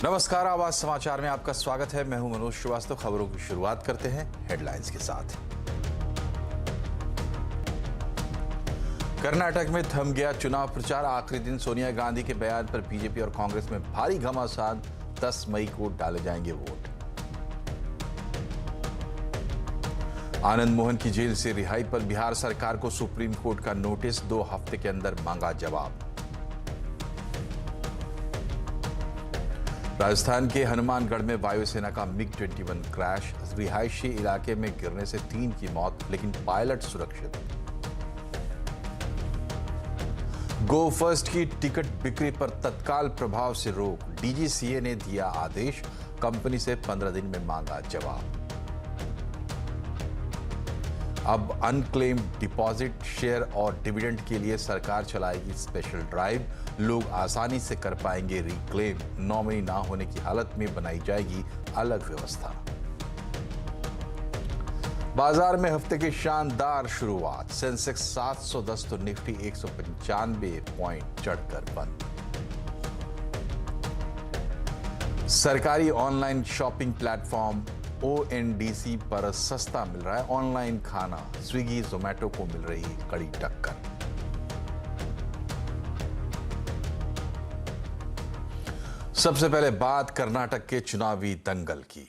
नमस्कार, आवाज समाचार में आपका स्वागत है। मैं हूं मनोज श्रीवास्तव। खबरों की शुरुआत करते हैं हेडलाइंस के साथ। कर्नाटक में थम गया चुनाव प्रचार। आखिरी दिन सोनिया गांधी के बयान पर बीजेपी और कांग्रेस में भारी घमासान। 10 मई को डाले जाएंगे वोट। आनंद मोहन की जेल से रिहाई पर बिहार सरकार को सुप्रीम कोर्ट का नोटिस। 2 हफ्ते के अंदर मांगा जवाब। राजस्थान के हनुमानगढ़ में वायुसेना का MiG-21 क्रैश। रिहायशी इलाके में गिरने से 3 की मौत, लेकिन पायलट सुरक्षित। गो फर्स्ट की टिकट बिक्री पर तत्काल प्रभाव से रोक। DGCA ने दिया आदेश। कंपनी से 15 दिन में मांगा जवाब। अब अनक्लेम्ड डिपॉजिट, शेयर और डिविडेंड के लिए सरकार चलाएगी स्पेशल ड्राइव। लोग आसानी से कर पाएंगे रिक्लेम। नॉमिनी ना होने की हालत में बनाई जाएगी अलग व्यवस्था। बाजार में हफ्ते की शानदार शुरुआत। सेंसेक्स 710 तो निफ्टी 195 पॉइंट चढ़कर बंद। सरकारी ऑनलाइन शॉपिंग प्लेटफॉर्म ONDC पर सस्ता मिल रहा है ऑनलाइन खाना। स्विगी, जोमैटो को मिल रही कड़ी टक्कर। सबसे पहले बात कर्नाटक के चुनावी दंगल की।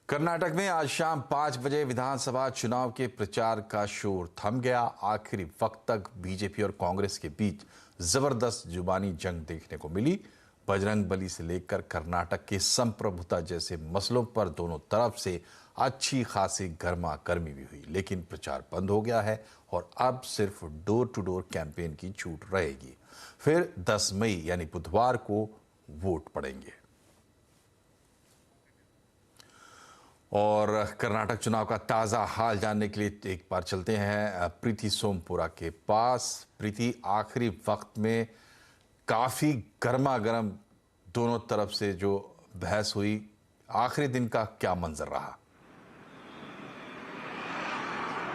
कर्नाटक में आज शाम 5 बजे विधानसभा चुनाव के प्रचार का शोर थम गया। आखिरी वक्त तक बीजेपी और कांग्रेस के बीच जबरदस्त जुबानी जंग देखने को मिली। बजरंग बली से लेकर कर्नाटक के संप्रभुता जैसे मसलों पर दोनों तरफ से अच्छी खासी गर्मा गर्मी भी हुई, लेकिन प्रचार बंद हो गया है और अब सिर्फ डोर टू डोर कैंपेन की छूट रहेगी। फिर 10 मई यानी बुधवार को वोट पड़ेंगे। और कर्नाटक चुनाव का ताज़ा हाल जानने के लिए एक बार चलते हैं प्रीति सोमपुरा के पास। प्रीति, आखिरी वक्त में काफ़ी गर्मा गर्म दोनों तरफ से जो बहस हुई, आखिरी दिन का क्या मंजर रहा?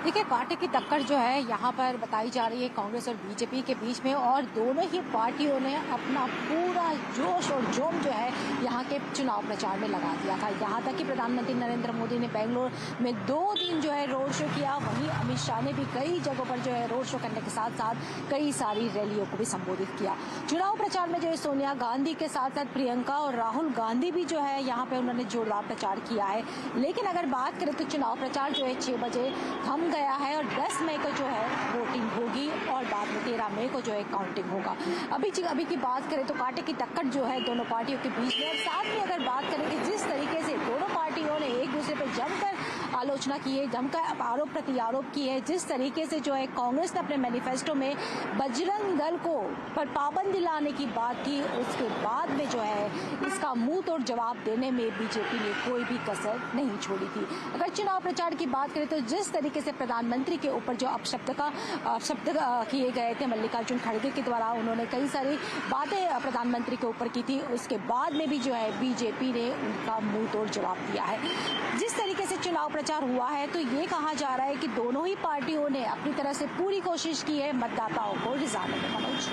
देखिए, कांटे की टक्कर जो है यहाँ पर बताई जा रही है कांग्रेस और बीजेपी के बीच में, और दोनों ही पार्टियों ने अपना पूरा जोश और जोम जो है यहाँ के चुनाव प्रचार में लगा दिया था। यहाँ तक कि प्रधानमंत्री नरेंद्र मोदी ने बेंगलोर में 2 दिन जो है रोड शो किया। वहीं अमित शाह ने भी कई जगहों पर जो है रोड शो करने के साथ साथ कई सारी रैलियों को भी संबोधित किया। चुनाव प्रचार में जो है सोनिया गांधी के साथ साथ प्रियंका और राहुल गांधी भी जो है यहाँ पे उन्होंने जोरदार प्रचार किया है। लेकिन अगर बात करें तो चुनाव प्रचार जो है 6 बजे थम गया है और 10 मई को जो है वोटिंग होगी और बाद में 13 मई को जो है काउंटिंग होगा। अभी की बात करें तो कांटे की टक्कर जो है दोनों पार्टियों के बीच में, और साथ में अगर बात करें कि जिस तरीके से दोनों पार्टियों ने एक दूसरे पर जमकर आलोचना की है, जमकर आरोप प्रति आरोप की है, जिस तरीके से जो है कांग्रेस ने अपने मैनिफेस्टो में बजरंग दल को पर पाबंदी लाने की बात की, उसके बाद में जो है इसका मुंह तोड़ जवाब देने में बीजेपी ने कोई भी कसर नहीं छोड़ी थी। अगर चुनाव प्रचार की बात करें तो जिस तरीके से प्रधानमंत्री के ऊपर जो अपशब्द किए गए थे मल्लिकार्जुन खड़गे के द्वारा, उन्होंने कई सारी बातें प्रधानमंत्री के ऊपर की थी, उसके बाद में भी जो है बीजेपी ने उनका मुंह तोड़ जवाब दिया है। जिस तरीके से चुनाव प्रचार हुआ है तो ये कहा जा रहा है कि दोनों ही पार्टियों ने अपनी तरह से पूरी कोशिश की है मतदाताओं को रिझाने में। मनोज,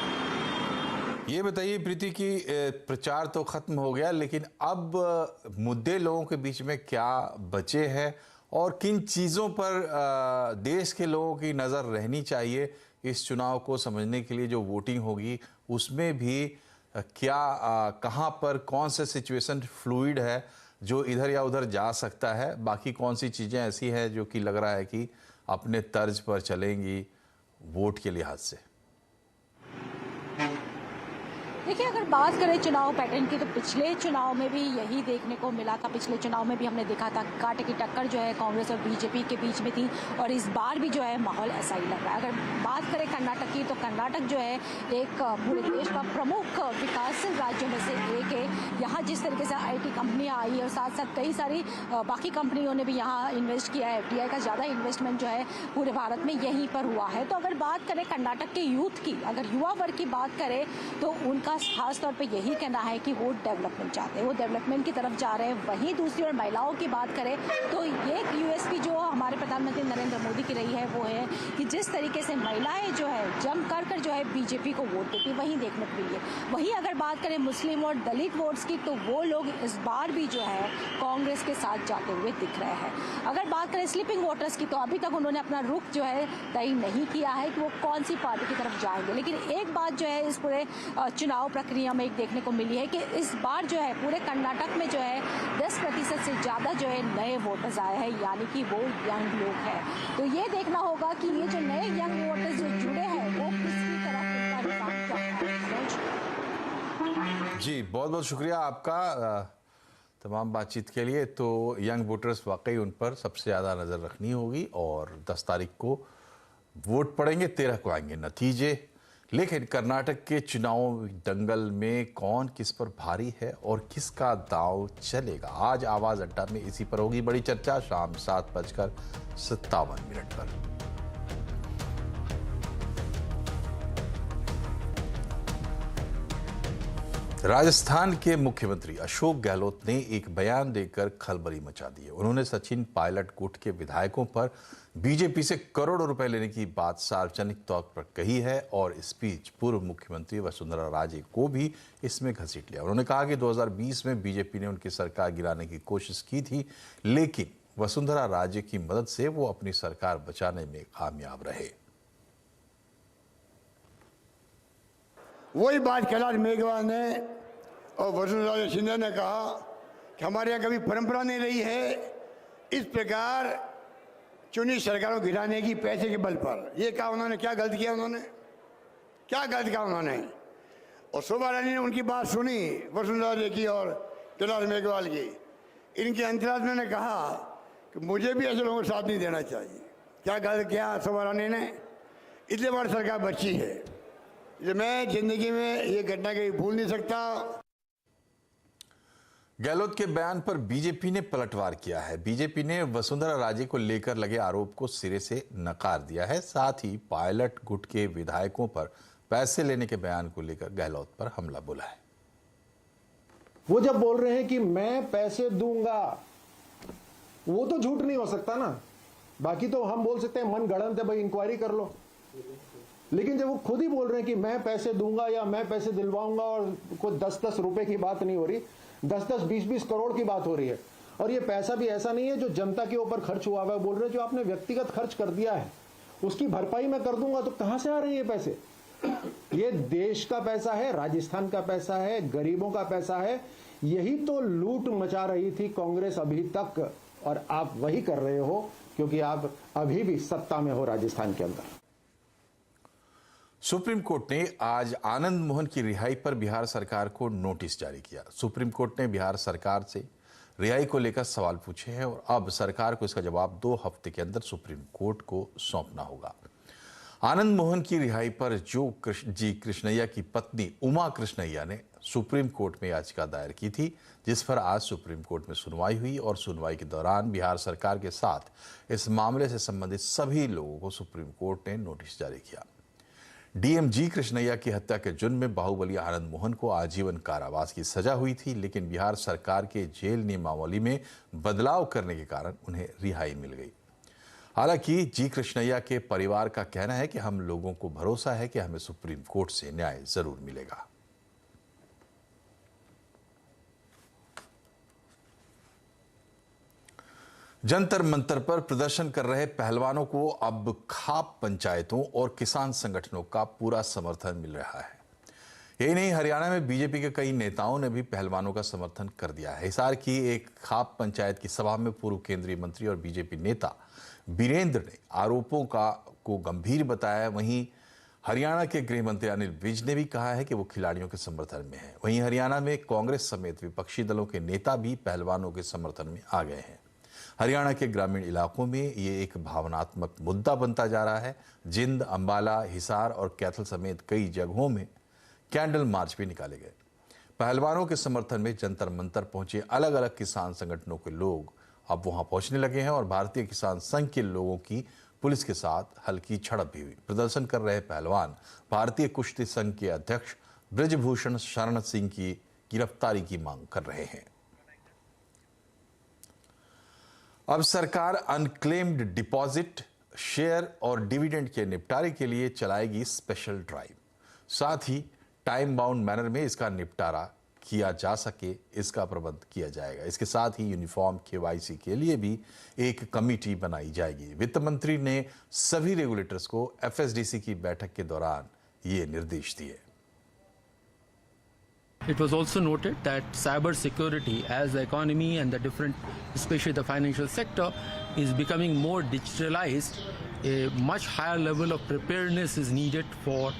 ये बताइए प्रीति की प्रचार तो खत्म हो गया, लेकिन अब मुद्दे लोगों के बीच में क्या बचे हैं और किन चीज़ों पर देश के लोगों की नज़र रहनी चाहिए इस चुनाव को समझने के लिए? जो वोटिंग होगी उसमें भी क्या कहाँ पर कौन सा सिचुएशन फ्लूइड है जो इधर या उधर जा सकता है, बाकी कौन सी चीज़ें ऐसी हैं जो कि लग रहा है कि अपने तर्ज पर चलेंगी वोट के लिहाज से? देखिए, अगर बात करें चुनाव पैटर्न की तो पिछले चुनाव में भी यही देखने को मिला था। पिछले चुनाव में भी हमने देखा था कांटे की टक्कर जो है कांग्रेस और बीजेपी के बीच में थी, और इस बार भी जो है माहौल ऐसा ही लग रहा है। अगर बात करें कर्नाटक की तो कर्नाटक जो है एक पूरे देश का प्रमुख विकासशील राज्यों में से एक है। यहाँ जिस तरीके से IT कंपनियाँ आई और साथ साथ कई सारी बाकी कंपनियों ने भी यहाँ इन्वेस्ट किया है। FDI का ज़्यादा इन्वेस्टमेंट जो है पूरे भारत में यहीं पर हुआ है। तो अगर बात करें कर्नाटक के यूथ की, अगर युवा वर्ग की बात करें तो उनका खास तौर पे यही कहना है कि वो डेवलपमेंट चाहते हैं, वो डेवलपमेंट की तरफ जा रहे हैं। वहीं दूसरी ओर महिलाओं की बात करें तो ये यूएसपी जो हमारे प्रधानमंत्री नरेंद्र मोदी की रही है वो है कि जिस तरीके से महिलाएं जो है जम कर जो है बीजेपी को वोट देती, वहीं देखने को मिली है। वहीं अगर बात करें मुस्लिम और दलित वोट्स की तो वो लोग इस बार भी जो है कांग्रेस के साथ जाते हुए दिख रहे हैं। अगर बात करें स्लीपिंग वोटर्स की तो अभी तक उन्होंने अपना रुख जो है तय नहीं किया है कि वो कौन सी पार्टी की तरफ जाएंगे। लेकिन एक बात जो है इस पूरे चुनाव प्रक्रिया में एक देखने को मिली है कि इस बार जो है पूरे कर्नाटक में जो है 10% से ज़्यादा जो है नए वोटर्स आए हैं, यानी कि वो यंग लोग हैं। तो ये देखना होगा कि ये जो नए यंग वोटर्स जो जुड़े हैं वो किसकी तरफ उनका रुझान क्या है। जी, बहुत बहुत शुक्रिया आपका तमाम बातचीत के लिए। तो यंग वोटर्स वाकई उन पर सबसे ज़्यादा नज़र रखनी होगी और 10 तारीख को वोट पड़ेंगे, 13 को आएंगे नतीजे। लेकिन कर्नाटक के चुनाव दंगल में कौन किस पर भारी है और किसका दांव चलेगा, आज आवाज़ अड्डा में इसी पर होगी बड़ी चर्चा शाम 7:57 पर। राजस्थान के मुख्यमंत्री अशोक गहलोत ने एक बयान देकर खलबली मचा दी है। उन्होंने सचिन पायलट गुट के विधायकों पर बीजेपी से करोड़ों रुपए लेने की बात सार्वजनिक तौर पर कही है और इस बीच पूर्व मुख्यमंत्री वसुंधरा राजे को भी इसमें घसीट लिया। उन्होंने कहा कि 2020 में बीजेपी ने उनकी सरकार गिराने की कोशिश की थी, लेकिन वसुंधरा राजे की मदद से वो अपनी सरकार बचाने में कामयाब रहे। वही बात कैलाश मेघवाल ने और वसुंधरा सिंधिया ने कहा कि हमारे यहाँ कभी परंपरा नहीं रही है इस प्रकार चुनी सरकारों को गिराने की पैसे के बल पर। ये कहा उन्होंने, क्या गलत किया उन्होंने, क्या गलत किया उन्होंने। और शोभा रानी ने उनकी बात सुनी, वसुंधरा जी की और कैलाश मेघवाल की। इनके अंतराज में कहा कि मुझे भी ऐसे लोगों को साथ नहीं देना चाहिए। क्या गलत किया शोभा रानी ने, इसलिए बड़ी सरकार बची है। मैं जिंदगी में ये घटना कहीं भूल नहीं सकता। गहलोत के बयान पर बीजेपी ने पलटवार किया है। बीजेपी ने वसुंधरा राजे को लेकर लगे आरोप को सिरे से नकार दिया है। साथ ही पायलट गुट के विधायकों पर पैसे लेने के बयान को लेकर गहलोत पर हमला बोला है। वो जब बोल रहे हैं कि मैं पैसे दूंगा, वो तो झूठ नहीं हो सकता ना। बाकी तो हम बोल सकते हैं मन गढ़ंत है, भाई इंक्वायरी कर लो। लेकिन जब वो खुद ही बोल रहे हैं कि मैं पैसे दूंगा या मैं पैसे दिलवाऊंगा, और कोई 10-10 रुपए की बात नहीं हो रही, 10-10, 20-20 करोड़ की बात हो रही है। और ये पैसा भी ऐसा नहीं है जो जनता के ऊपर खर्च हुआ हुआ है। बोल रहे हैं जो आपने व्यक्तिगत खर्च कर दिया है उसकी भरपाई मैं कर दूंगा। तो कहां से आ रहे हैं ये पैसे? ये देश का पैसा है, राजस्थान का पैसा है, गरीबों का पैसा है। यही तो लूट मचा रही थी कांग्रेस अभी तक, और आप वही कर रहे हो क्योंकि आप अभी भी सत्ता में हो राजस्थान के अंदर। सुप्रीम कोर्ट ने आज आनंद मोहन की रिहाई पर बिहार सरकार को नोटिस जारी किया। सुप्रीम कोर्ट ने बिहार सरकार से रिहाई को लेकर सवाल पूछे हैं और अब सरकार को इसका जवाब 2 हफ्ते के अंदर सुप्रीम कोर्ट को सौंपना होगा। आनंद मोहन की रिहाई पर जी कृष्णैया की पत्नी उमा कृष्णैया ने सुप्रीम कोर्ट में याचिका दायर की थी, जिस पर आज सुप्रीम कोर्ट में सुनवाई हुई और सुनवाई के दौरान बिहार सरकार के साथ इस मामले से संबंधित सभी लोगों को सुप्रीम कोर्ट ने नोटिस जारी किया। डीएम जी कृष्णैया की हत्या के जुर्म में बाहुबली आनंद मोहन को आजीवन कारावास की सजा हुई थी, लेकिन बिहार सरकार के जेल नियमावली में बदलाव करने के कारण उन्हें रिहाई मिल गई। हालांकि जी कृष्णैया के परिवार का कहना है कि हम लोगों को भरोसा है कि हमें सुप्रीम कोर्ट से न्याय जरूर मिलेगा। जंतर मंतर पर प्रदर्शन कर रहे पहलवानों को अब खाप पंचायतों और किसान संगठनों का पूरा समर्थन मिल रहा है। यही नहीं, हरियाणा में बीजेपी के कई नेताओं ने भी पहलवानों का समर्थन कर दिया है। हिसार की एक खाप पंचायत की सभा में पूर्व केंद्रीय मंत्री और बीजेपी नेता बीरेंद्र ने आरोपों को गंभीर बताया। वहीं हरियाणा के गृह मंत्री अनिल विज ने भी कहा है कि वो खिलाड़ियों के समर्थन में है। वहीं हरियाणा में कांग्रेस समेत विपक्षी दलों के नेता भी पहलवानों के समर्थन में आ गए हैं। हरियाणा के ग्रामीण इलाकों में ये एक भावनात्मक मुद्दा बनता जा रहा है। जिंद, अंबाला, हिसार और कैथल समेत कई जगहों में कैंडल मार्च भी निकाले गए। पहलवानों के समर्थन में जंतर मंतर पहुंचे अलग अलग किसान संगठनों के लोग अब वहां पहुंचने लगे हैं और भारतीय किसान संघ के लोगों की पुलिस के साथ हल्की झड़प भी हुई। प्रदर्शन कर रहे पहलवान भारतीय कुश्ती संघ के अध्यक्ष ब्रजभूषण शरण सिंह की गिरफ्तारी की मांग कर रहे हैं। अब सरकार अनक्लेम्ड डिपॉजिट, शेयर और डिविडेंड के निपटारे के लिए चलाएगी स्पेशल ड्राइव। साथ ही टाइम बाउंड मैनर में इसका निपटारा किया जा सके, इसका प्रबंध किया जाएगा। इसके साथ ही यूनिफॉर्म केवाईसी के लिए भी एक कमेटी बनाई जाएगी। वित्त मंत्री ने सभी रेगुलेटर्स को एफएसडीसी की बैठक के दौरान ये निर्देश दिए। It was also noted that cyber security, as the economy and the different, especially the financial sector, is becoming more digitalized, a much higher level of preparedness is needed for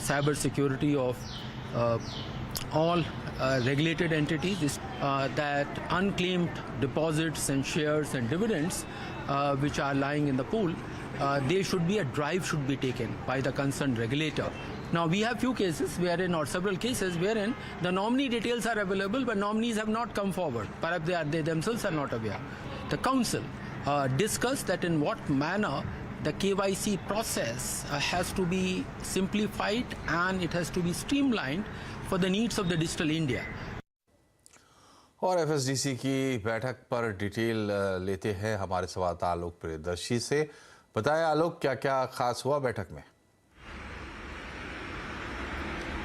cyber security of all regulated entities. That unclaimed deposits and shares and dividends which are lying in the pool, there should be a drive should be taken by the concerned regulator. Now we have few cases wherein, or several cases wherein the nominee details are available but nominees have not come forward. Perhaps they themselves are not aware. The council discussed that in what manner the KYC process has to be simplified and it has to be streamlined for the needs of the digital India. और FSDC की बैठक पर detail लेते हैं हमारे संवाददाता आलोक प्रियदर्शी से। बताएं आलोक, क्या क्या खास हुआ बैठक में?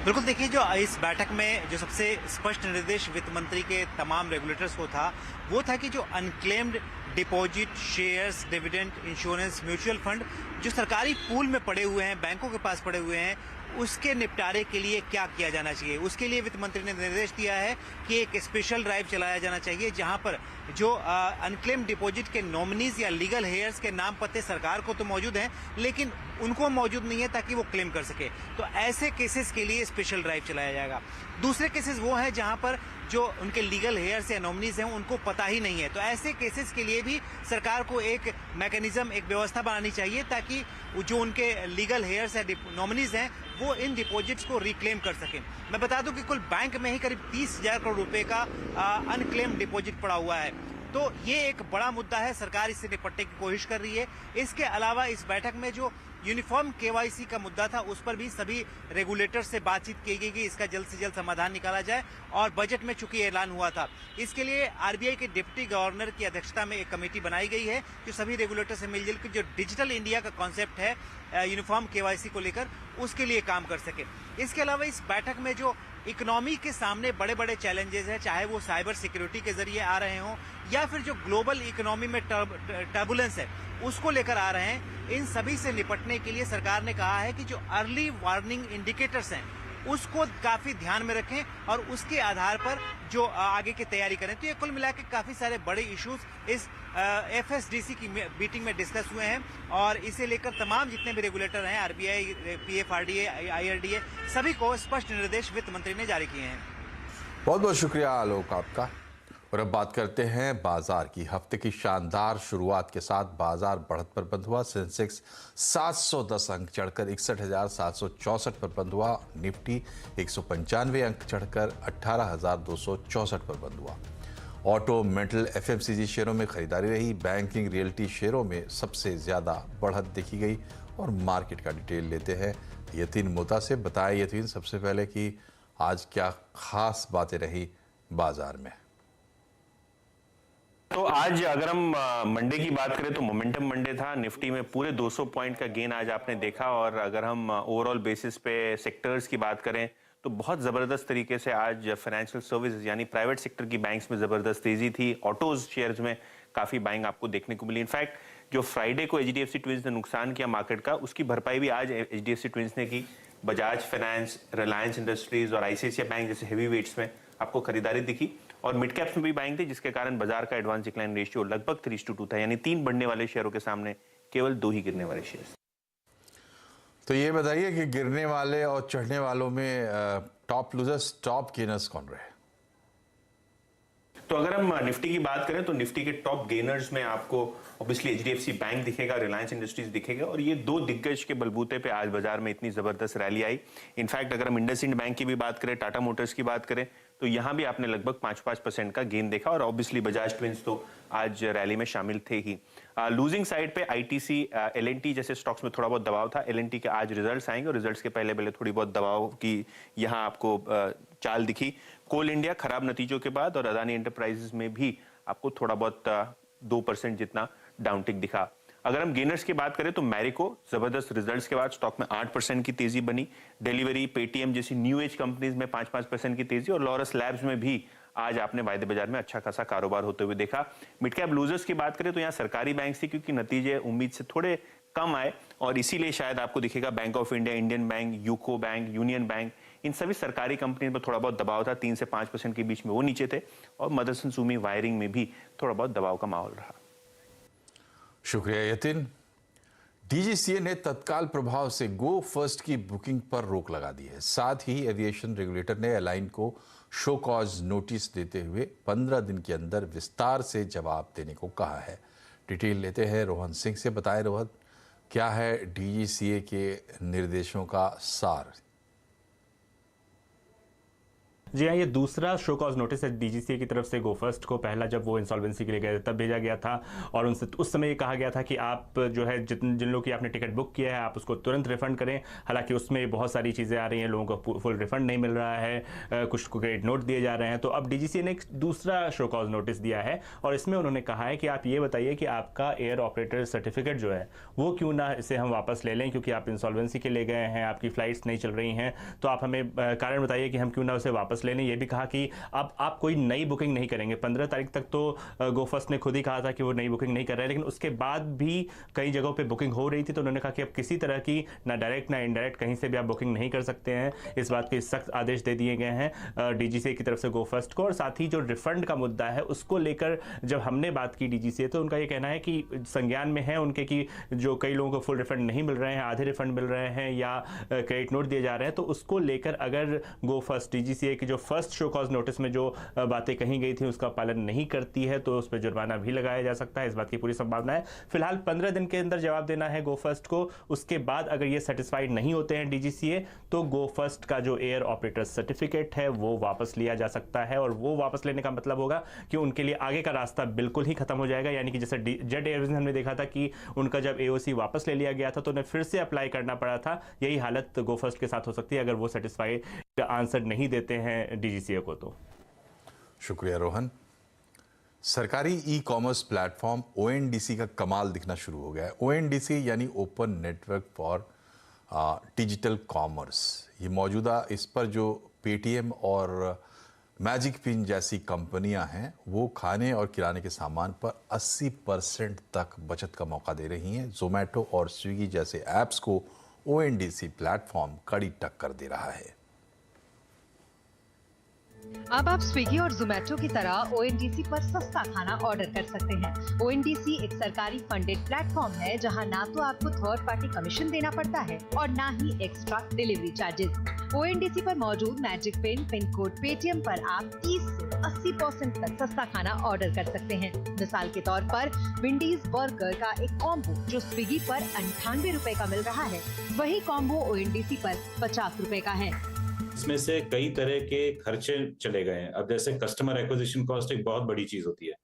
बिल्कुल, देखिए, जो इस बैठक में जो सबसे स्पष्ट निर्देश वित्त मंत्री के तमाम रेगुलेटर्स को था, वो था कि जो unclaimed deposit, shares, dividend, insurance, mutual fund जो सरकारी पूल में पड़े हुए हैं, बैंकों के पास पड़े हुए हैं, उसके निपटारे के लिए क्या किया जाना चाहिए। उसके लिए वित्त मंत्री ने निर्देश दिया है कि एक स्पेशल ड्राइव चलाया जाना चाहिए, जहां पर जो अनक्लेम्ड डिपॉजिट के नॉमिनीज या लीगल हेयर्स के नाम पते सरकार को तो मौजूद हैं, लेकिन उनको मौजूद नहीं है ताकि वो क्लेम कर सके। तो ऐसे केसेस के लिए स्पेशल ड्राइव चलाया जाएगा। दूसरे केसेस वो हैं जहां पर जो उनके लीगल हेयर्स या नॉमिनीज हैं उनको पता ही नहीं है, तो ऐसे केसेस के लिए भी सरकार को एक मैकेनिज्म, एक व्यवस्था बनानी चाहिए ताकि जो उनके लीगल हेयर्स या नॉमिनीज हैं वो इन डिपॉजिट्स को रिक्लेम कर सकें। मैं बता दूं कि कुल बैंक में ही करीब 30,000 करोड़ रुपए का अनक्लेम डिपॉजिट पड़ा हुआ है, तो ये एक बड़ा मुद्दा है। सरकार इससे निपटने की कोशिश कर रही है। इसके अलावा इस बैठक में जो यूनिफॉर्म केवाईसी का मुद्दा था, उस पर भी सभी रेगुलेटर से बातचीत की गई कि इसका जल्द से जल्द समाधान निकाला जाए। और बजट में चूंकि ऐलान हुआ था, इसके लिए आरबीआई के डिप्टी गवर्नर की अध्यक्षता में एक कमेटी बनाई गई है जो सभी रेगुलेटर से मिलजुल कर जो डिजिटल इंडिया का कॉन्सेप्ट है यूनिफॉर्म केवाईसी को लेकर, उसके लिए काम कर सके। इसके अलावा इस बैठक में जो इकोनॉमी के सामने बड़े बड़े चैलेंजेस हैं, चाहे वो साइबर सिक्योरिटी के जरिए आ रहे हों या फिर जो ग्लोबल इकोनॉमी में टर्बुलेंस है उसको लेकर आ रहे हैं, इन सभी से निपटने के लिए सरकार ने कहा है कि जो अर्ली वार्निंग इंडिकेटर्स हैं उसको काफी ध्यान में रखें और उसके आधार पर जो आगे की तैयारी करें। तो ये कुल मिला के काफी सारे बड़े इश्यूज इस एफएसडीसी की मीटिंग में डिस्कस हुए हैं और इसे लेकर तमाम जितने भी रेगुलेटर हैं, आरबीआई, पीएफआरडीए, आईआरडीए, सभी को स्पष्ट निर्देश वित्त मंत्री ने जारी किए हैं। बहुत बहुत शुक्रिया आलोक आपका। और अब बात करते हैं बाजार की। हफ्ते की शानदार शुरुआत के साथ बाजार बढ़त पर बंद हुआ। सेंसेक्स 710 अंक चढ़कर 61,764 पर बंद हुआ। निफ्टी 195 अंक चढ़कर 18,264 पर बंद हुआ। ऑटो, मेटल, एफएमसीजी शेयरों में खरीदारी रही। बैंकिंग, रियल्टी शेयरों में सबसे ज्यादा बढ़त देखी गई। और मार्केट का डिटेल लेते हैं यतीन मोता से। बताएं यतीन, सबसे पहले कि आज क्या खास बातें रही बाजार में? तो आज अगर हम मंडे की बात करें तो मोमेंटम मंडे था। निफ्टी में पूरे 200 पॉइंट का गेन आज आपने देखा। और अगर हम ओवरऑल बेसिस पे सेक्टर्स की बात करें तो बहुत ज़बरदस्त तरीके से आज फाइनेंशियल सर्विसेज यानी प्राइवेट सेक्टर की बैंक्स में ज़बरदस्त तेजी थी। ऑटोज शेयर्स में काफ़ी बाइंग आपको देखने को मिली। इनफैक्ट जो फ्राइडे को एचडीएफसी ट्विंस ने नुकसान किया मार्केट का, उसकी भरपाई भी आज एचडीएफसी ट्विंस ने की। बजाज फाइनेंस, रिलायंस इंडस्ट्रीज और आईसीआईसीआई बैंक जैसे हेवी वेट्स में आपको खरीदारी दिखी। और मिड कैप्स में भी बाइंग थी, जिसके कारण बाजार का एडवांस डिक्लाइन रेशियो लगभग 3:2 था, यानी 3 बढ़ने वाले शेयरों के सामने केवल 2 ही गिरने वाले शेयर। तो ये बताइए कि गिरने वाले और चढ़ने वालों में टॉप लूजर्स, टॉप गेनर्स कौन रहे? तो अगर हम निफ्टी की बात करें तो निफ्टी के टॉप गेनर्स में आपको ऑब्वियसली एचडीएफसी बैंक दिखेगा, रिलायंस इंडस्ट्रीज दिखेगा। और ये 2 दिग्गज के बलबूते पे आज बाजार में इतनी जबरदस्त रैली आई। इनफैक्ट अगर हम इंडसइंड बैंक की भी बात करें, टाटा मोटर्स की बात करें, तो यहाँ भी आपने लगभग 5% का गेन देखा और ऑब्वियसली बजाज ट्विंस तो आज रैली में शामिल थे ही। लूजिंग साइड पे आईटीसी, एलएनटी जैसे स्टॉक्स में थोड़ा बहुत दबाव था। एलएनटी के आज रिजल्ट्स आएंगे और रिजल्ट्स के पहले थोड़ी बहुत दबाव की यहाँ आपको चाल दिखी। कोल इंडिया खराब नतीजों के बाद और अदानी एंटरप्राइजेस में भी आपको थोड़ा बहुत 2% जितना डाउनटिक दिखा। अगर हम गेनर्स की बात करें तो मैरिको जबरदस्त रिजल्ट्स के बाद स्टॉक में 8% की तेजी बनी। डिलीवरी, पेटीएम जैसी न्यू एज कंपनीज में 5% की तेजी और लॉरस लैब्स में भी आज आपने वायदे बाजार में अच्छा खासा कारोबार होते हुए देखा। मिड कैप लूजर्स की बात करें तो यहाँ सरकारी बैंक थी क्योंकि नतीजे उम्मीद से थोड़े कम आए और इसीलिए शायद आपको दिखेगा Bank of India, Indian Bank, UCO Bank, Union Bank, इन सभी सरकारी कंपनी पर थोड़ा बहुत दबाव था। 3 से 5% के बीच में वो नीचे थे और मदरसन सुमी वायरिंग में भी थोड़ा बहुत दबाव का माहौल रहा। शुक्रिया यतिन। डीजीसीए ने तत्काल प्रभाव से गो फर्स्ट की बुकिंग पर रोक लगा दी है। साथ ही एविएशन रेगुलेटर ने एयरलाइन को शो कॉज नोटिस देते हुए 15 दिन के अंदर विस्तार से जवाब देने को कहा है। डिटेल लेते हैं रोहन सिंह से। बताएं रोहन, क्या है डीजीसीए के निर्देशों का सार? जी हाँ, ये दूसरा शो कॉज नोटिस है डीजीसीए की तरफ से गो फर्स्ट को। पहला जब वो इंसॉल्वेंसी के लिए गए तब भेजा गया था और उनसे उस समय ये कहा गया था कि आप जो है जिन लोगों की आपने टिकट बुक किया है आप उसको तुरंत रिफंड करें। हालांकि उसमें बहुत सारी चीज़ें आ रही हैं, लोगों को फुल रिफंड नहीं मिल रहा है, कुछ को क्रेडिट नोट दिए जा रहे हैं। तो अब डीजीसीए ने एक दूसरा शो कॉज नोटिस दिया है और इसमें उन्होंने कहा है कि आप ये बताइए कि आपका एयर ऑपरेटर सर्टिफिकेट जो है वो क्यों ना इसे हम वापस ले लें, क्योंकि आप इंसॉल्वेंसी के लिए गए हैं, आपकी फ्लाइट्स नहीं चल रही हैं, तो आप हमें कारण बताइए कि हम क्यों ना उसे वापस ले लें। ये भी कहा कि अब आप कोई नई बुकिंग नहीं करेंगे। 15 तारीख तक तो गो फर्स्ट ने खुद ही कहा था कि वो नई बुकिंग नहीं कर रहे हैं, लेकिन उसके बाद भी कई जगहों पे बुकिंग हो रही थी। तो उन्होंने कहा कि अब किसी तरह की ना डायरेक्ट ना इनडायरेक्ट कहीं से भी आप बुकिंग नहीं कर सकते हैं। इस बात के सख्त आदेश दे दिए गए हैं डीजीसीए की तरफ से गो फर्स्ट को। और साथ ही जो रिफंड का मुद्दा है उसको लेकर जब हमने बात की डीजीसीए तो उनका ये कहना है कि संज्ञान में है उनके कि जो कई लोगों को फुल रिफंड नहीं मिल रहे हैं, आधे रिफंड मिल रहे हैं या क्रेडिट नोट दिए जा रहे हैं। तो उसको लेकर अगर गो फर्स्ट डीजीसीए की जो फर्स्ट शो कॉज नोटिस में जो बातें कही गई थी उसका पालन नहीं करती है तो उस पर जुर्माना भी लगाया जा सकता है। इस बात की पूरी संभावना है। फिलहाल 15 दिन के अंदर जवाब देना है गो फर्स्ट को। उसके बाद अगर ये सेटिस्फाइड नहीं होते हैं डीजीसीए तो गो फर्स्ट का जो एयर ऑपरेटर सर्टिफिकेट है वो वापस लिया जा सकता है। और वो वापस लेने का मतलब होगा कि उनके लिए आगे का रास्ता बिल्कुल ही खत्म हो जाएगा। यानी कि जैसे जेट एयरवेज हमने देखा था कि उनका जब एओसी वापस ले लिया गया था तो उन्हें फिर से अप्लाई करना पड़ा था। यही हालत गो फर्स्ट के साथ हो सकती है अगर वो सेटिस्फाइड आंसर नहीं देते हैं डीजीसीए को। तो शुक्रिया रोहन। सरकारी ई कॉमर्स प्लेटफॉर्म ओएनडीसी का कमाल दिखना शुरू हो गया है। ओएनडीसी यानी open network for digital commerce. ये मौजूदा इस पर जो पेटीएम और मैजिक पिन जैसी कंपनियां हैं वो खाने और किराने के सामान पर 80% तक बचत का मौका दे रही हैं। जोमेटो और स्विगी जैसे ऐप्स को ओएनडीसी प्लेटफॉर्म कड़ी टक्कर दे रहा है। अब आप स्विगी और जोमेटो की तरह ओएनडीसी पर सस्ता खाना ऑर्डर कर सकते हैं। ओएनडीसी एक सरकारी फंडेड प्लेटफॉर्म है जहां ना तो आपको थर्ड पार्टी कमीशन देना पड़ता है और ना ही एक्स्ट्रा डिलीवरी चार्जेस। ओएनडीसी पर मौजूद मैजिक पिन कोड पेटीएम पर आप 30 से 80% तक सस्ता खाना ऑर्डर कर सकते हैं। मिसाल के तौर पर विंडीज बर्गर का एक कॉम्बो जो स्विगी पर 98 रुपए का मिल रहा है, वही कॉम्बो ओएनडीसी पर 50 रुपए का है। इसमें से कई तरह के खर्चे चले गए हैं। अब जैसे कस्टमर एक्विजिशन कॉस्ट एक बहुत बड़ी चीज होती है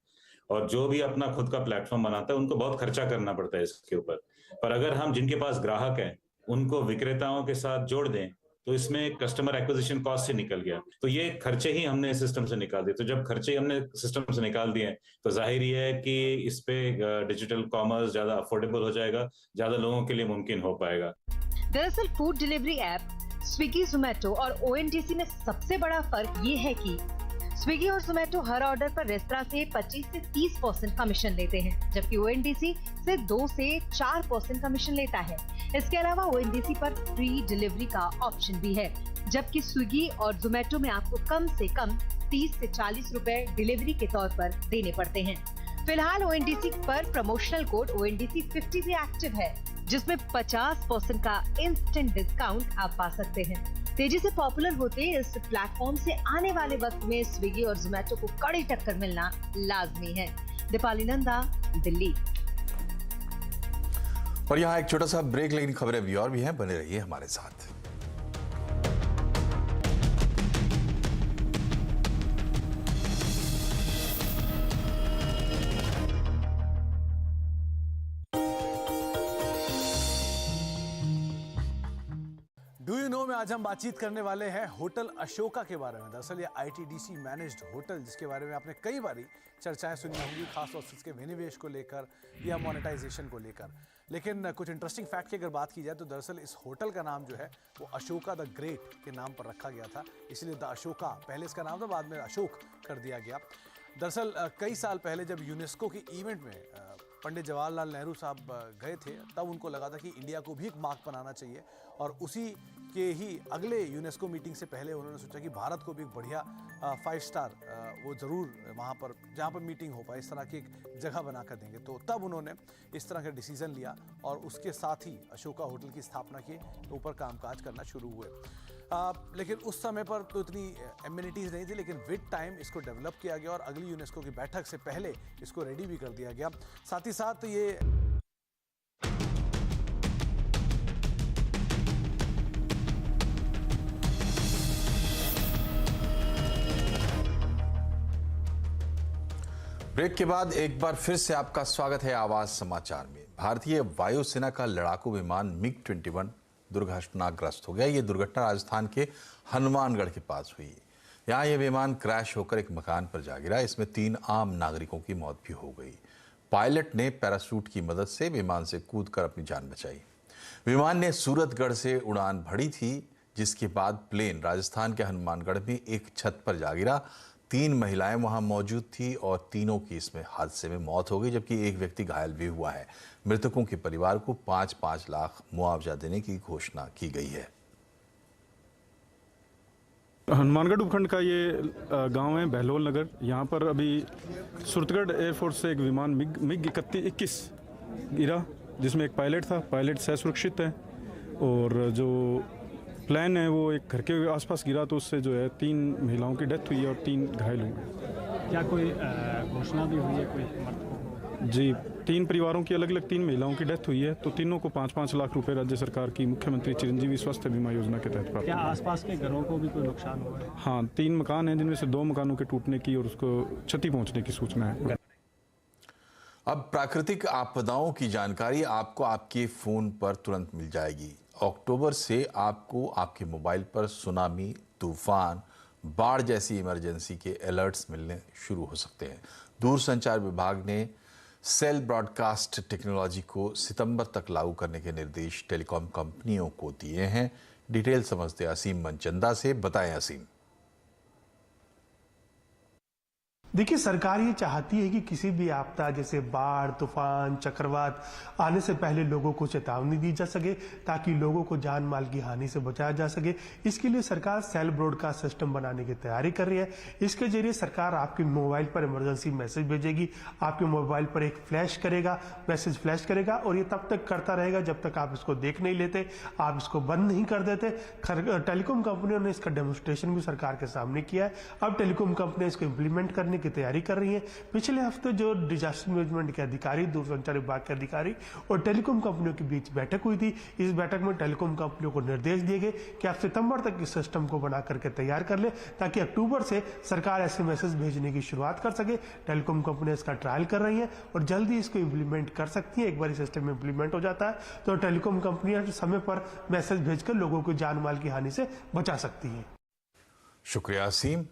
और जो भी अपना खुद का प्लेटफॉर्म बनाता है उनको बहुत खर्चा करना पड़ता है इसके ऊपर। पर अगर हम जिनके पास ग्राहक हैं उनको विक्रेताओं के साथ जोड़ दें तो इसमें कस्टमर एक्विजिशन कॉस्ट से निकल गया। तो ये खर्चे ही हमने सिस्टम से निकाल दिए। तो जब खर्चे हमने सिस्टम से निकाल दिए तो जाहिर ही है कि इस पे डिजिटल कॉमर्स ज्यादा अफोर्डेबल हो जाएगा, ज्यादा लोगों के लिए मुमकिन हो पाएगा। दरअसल food delivery app Swiggy, Zomato और ओएनडीसी में सबसे बड़ा फर्क ये है कि स्विगी और जोमेटो हर ऑर्डर पर रेस्तरां से 25 से 30% कमीशन लेते हैं, जबकि ओएनडीसी से 2 से 4% कमीशन लेता है। इसके अलावा ओएनडीसी पर फ्री डिलीवरी का ऑप्शन भी है, जबकि स्विगी और जोमेटो में आपको कम से कम 30 से 40 रुपए डिलीवरी के तौर पर देने पड़ते हैं। फिलहाल ओएनडीसी पर प्रमोशनल कोड ONDC 50 भी एक्टिव है, जिसमें 50% का इंस्टेंट डिस्काउंट आप पा सकते हैं। तेजी से पॉपुलर होते इस प्लेटफॉर्म से आने वाले वक्त में स्विगी और जोमेटो को कड़ी टक्कर मिलना लाजमी है। दीपाली नंदा, दिल्ली। और यहाँ एक छोटा सा ब्रेक, लेकिन खबरें भी और भी हैं, बने रहिए हमारे साथ। आज हम बातचीत करने वाले हैं होटल अशोका के बारे में। दरअसल ये आईटीडीसी मैनेज्ड होटल, जिसके बारे में आपने कई बारी चर्चाएं सुनी होंगी, खासतौर से इसके विनिवेश को लेकर या मोनेटाइजेशन को लेकर। लेकिन कुछ इंटरेस्टिंग फैक्ट की अगर बात की जाए तो दरअसल इस होटल का नाम जो है वो अशोका द ग्रेट के नाम पर रखा गया था, इसलिए द अशोका पहले इसका नाम था, बाद में अशोक कर दिया गया। दरअसल कई साल पहले जब यूनेस्को की इवेंट में पंडित जवाहरलाल नेहरू साहब गए थे, तब उनको लगा था कि इंडिया को भी एक मार्क बनाना चाहिए, और उसी के ही अगले यूनेस्को मीटिंग से पहले उन्होंने सोचा कि भारत को भी एक बढ़िया 5 स्टार वो ज़रूर वहाँ पर जहाँ पर मीटिंग हो पाए इस तरह की एक जगह बना कर देंगे। तो तब उन्होंने इस तरह का डिसीज़न लिया और उसके साथ ही अशोका होटल की स्थापना की, ऊपर कामकाज करना शुरू हुए। लेकिन उस समय पर तो इतनी एमिनिटीज़ नहीं थी, लेकिन विद टाइम इसको डेवलप किया गया और अगली यूनेस्को की बैठक से पहले इसको रेडी भी कर दिया गया। साथ ही साथ ये ब्रेक के बाद एक बार फिर से आपका स्वागत है आवाज समाचार में। भारतीय वायुसेना का लड़ाकू विमान MiG-21 दुर्घटनाग्रस्त हो गया। ये दुर्घटना राजस्थान के हनुमानगढ़ के पास हुई। यहाँ ये विमान क्रैश होकर एक मकान पर जा गिरा। इसमें 3 आम नागरिकों की मौत भी हो गई। पायलट ने पैराशूट की मदद से विमान से कूदकर अपनी जान बचाई। विमान ने सूरतगढ़ से उड़ान भरी थी, जिसके बाद प्लेन राजस्थान के हनुमानगढ़ में एक छत पर जा गिरा। 3 महिलाएं वहां मौजूद थी और तीनों की इसमें हादसे में मौत हो गई, जबकि एक व्यक्ति घायल भी हुआ है। मृतकों के परिवार को 5-5 लाख मुआवजा देने की घोषणा की गई है। हनुमानगढ़ उपखंड का ये गांव है बहलोल नगर। यहाँ पर अभी सूरतगढ़ एयरफोर्स से एक विमान MiG-21 गिरा, जिसमें एक पायलट था। पायलट सुरक्षित है और जो प्लेन है वो एक घर के आसपास गिरा, तो उससे जो है 3 महिलाओं की डेथ हुई है और 3 घायल हुए। क्या कोई घोषणा भी हुई है कोई? जी, 3 परिवारों की अलग अलग 3 महिलाओं की डेथ हुई है, तो तीनों को 5-5 लाख रुपए राज्य सरकार की मुख्यमंत्री चिरंजीवी स्वास्थ्य बीमा योजना के तहत प्राप्त। क्या आसपास के घरों को भी कोई नुकसान हुआ है? हाँ, 3 मकान हैं, जिनमें से 2 मकानों के टूटने की और उसको क्षति पहुंचने की सूचना है। अब प्राकृतिक आपदाओं की जानकारी आपको आपके फोन पर तुरंत मिल जाएगी। अक्टूबर से आपको आपके मोबाइल पर सुनामी, तूफान, बाढ़ जैसी इमरजेंसी के अलर्ट्स मिलने शुरू हो सकते हैं। दूरसंचार विभाग ने सेल ब्रॉडकास्ट टेक्नोलॉजी को सितंबर तक लागू करने के निर्देश टेलीकॉम कंपनियों को दिए हैं। डिटेल समझते असीम मनचंदा से। बताएं असीम। देखिए, सरकार ये चाहती है कि किसी भी आपदा जैसे बाढ़, तूफान, चक्रवात आने से पहले लोगों को चेतावनी दी जा सके, ताकि लोगों को जान माल की हानि से बचाया जा सके। इसके लिए सरकार सेल ब्रॉडकास्ट सिस्टम बनाने की तैयारी कर रही है। इसके जरिए सरकार आपके मोबाइल पर इमरजेंसी मैसेज भेजेगी, आपके मोबाइल पर एक मैसेज फ्लैश करेगा, और ये तब तक करता रहेगा जब तक आप इसको देख नहीं लेते, आप इसको बंद नहीं कर देते। टेलीकॉम कंपनियों ने इसका डेमोन्स्ट्रेशन भी सरकार के सामने किया है। अब टेलीकॉम कंपनियां इसको इम्प्लीमेंट करने की तैयारी कर रही है। पिछले हफ्ते जो डिजास्टर मैनेजमेंट के अधिकारी, दूरसंचार विभाग के अधिकारी और टेलीकॉम कंपनियों के बीच बैठक हुई थी। इस बैठक में टेलीकॉम कंपनियों को निर्देश दिए गए कि आप सितंबर तक इस सिस्टम को बना करके तैयार कर ले, ताकि अक्टूबर से सरकार ऐसे मैसेज भेजने की शुरुआत कर सके। टेलीकॉम कंपनियां इसका ट्रायल कर रही हैं और जल्दी इसको इम्प्लीमेंट कर सकती है। एक बार सिस्टम में इम्प्लीमेंट हो जाता है तो टेलीकॉम कंपनियां समय पर मैसेज भेजकर लोगों को जान माल की हानि से बचा सकती हैं। शुक्रिया असीम।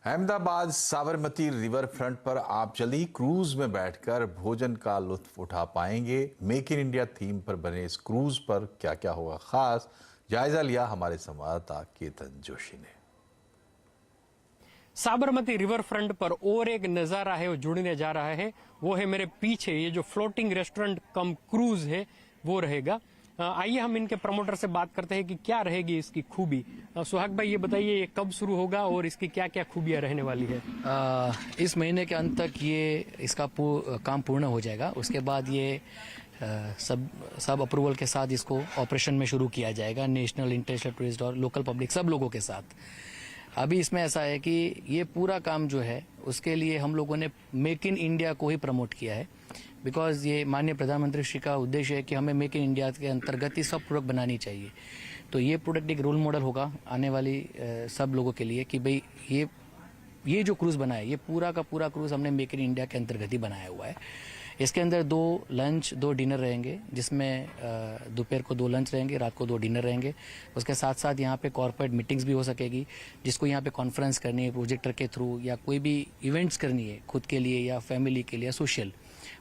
अहमदाबाद साबरमती रिवर फ्रंट पर आप जल्दी क्रूज में बैठकर भोजन का लुत्फ उठा पाएंगे। मेक इन इंडिया थीम पर बने इस क्रूज पर क्या क्या होगा खास, जायजा लिया हमारे संवाददाता केतन जोशी ने। साबरमती रिवर फ्रंट पर और एक नजारा है वो जुड़ने जा रहा है, वो है मेरे पीछे। ये जो फ्लोटिंग रेस्टोरेंट कम क्रूज है वो रहेगा। आइए हम इनके प्रमोटर से बात करते हैं कि क्या रहेगी इसकी खूबी। सुहाग भाई, ये बताइए ये कब शुरू होगा और इसकी क्या क्या खूबियां रहने वाली है? इस महीने के अंत तक ये इसका काम पूर्ण हो जाएगा। उसके बाद ये सब अप्रूवल के साथ इसको ऑपरेशन में शुरू किया जाएगा, नेशनल, इंटरनेशनल टूरिस्ट और लोकल पब्लिक सब लोगों के साथ। अभी इसमें ऐसा है कि ये पूरा काम जो है उसके लिए हम लोगों ने मेक इन इंडिया को ही प्रमोट किया है, बिकॉज ये माननीय प्रधानमंत्री श्री का उद्देश्य है कि हमें मेक इन इंडिया के अंतर्गत ही सब प्रोडक्ट बनानी चाहिए। तो ये प्रोडक्ट एक रोल मॉडल होगा आने वाली सब लोगों के लिए कि भाई ये जो क्रूज़ बना है, ये पूरा का पूरा क्रूज़ हमने मेक इन इंडिया के अंतर्गत ही बनाया हुआ है। इसके अंदर 2 लंच 2 डिनर रहेंगे, जिसमें दोपहर को 2 लंच रहेंगे, रात को 2 डिनर रहेंगे। उसके साथ साथ यहाँ पे कॉर्पोरेट मीटिंग्स भी हो सकेगी, जिसको यहाँ पे कॉन्फ्रेंस करनी है प्रोजेक्टर के थ्रू या कोई भी इवेंट्स करनी है खुद के लिए या फैमिली के लिए, सोशल,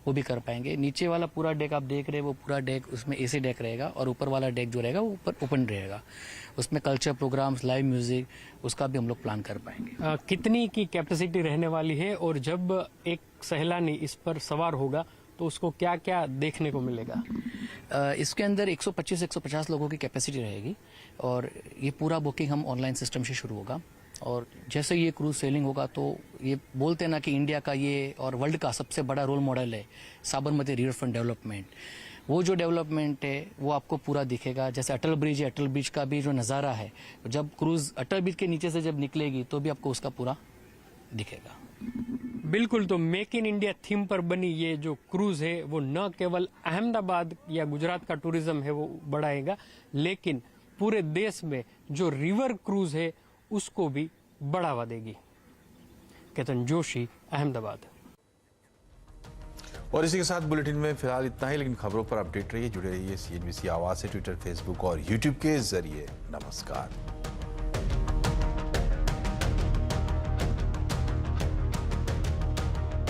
वो भी कर पाएंगे। नीचे वाला पूरा डेक आप देख रहे हैं, वो पूरा डेक उसमें एसी डेक रहेगा और ऊपर वाला डेक जो रहेगा वो ऊपर ओपन रहेगा। उसमें कल्चर प्रोग्राम्स, लाइव म्यूजिक, उसका भी हम लोग प्लान कर पाएंगे। कितनी की कैपेसिटी रहने वाली है और जब एक सैलानी इस पर सवार होगा तो उसको क्या क्या देखने को मिलेगा? इसके अंदर 125-150 लोगों की कैपेसिटी रहेगी और ये पूरा बुकिंग हम ऑनलाइन सिस्टम से शुरू होगा। और जैसे ये क्रूज सेलिंग होगा तो ये बोलते हैं ना कि इंडिया का ये और वर्ल्ड का सबसे बड़ा रोल मॉडल है साबरमती रिवर फ्रंट डेवलपमेंट। वो जो डेवलपमेंट है वो आपको पूरा दिखेगा। जैसे अटल ब्रिज है, अटल ब्रिज का भी जो नज़ारा है, जब क्रूज अटल ब्रिज के नीचे से जब निकलेगी तो भी आपको उसका पूरा दिखेगा। बिल्कुल, तो मेक इन इंडिया थीम पर बनी ये जो क्रूज है वो न केवल अहमदाबाद या गुजरात का टूरिज्म है वो बढ़ाएगा, लेकिन पूरे देश में जो रिवर क्रूज है उसको भी बढ़ावा देगी। केतन जोशी, अहमदाबाद। और इसी के साथ बुलेटिन में फिलहाल इतना ही, लेकिन खबरों पर अपडेट रहिए, जुड़े रहिए CNBC आवाज से ट्विटर, फेसबुक और YouTube के जरिए। नमस्कार।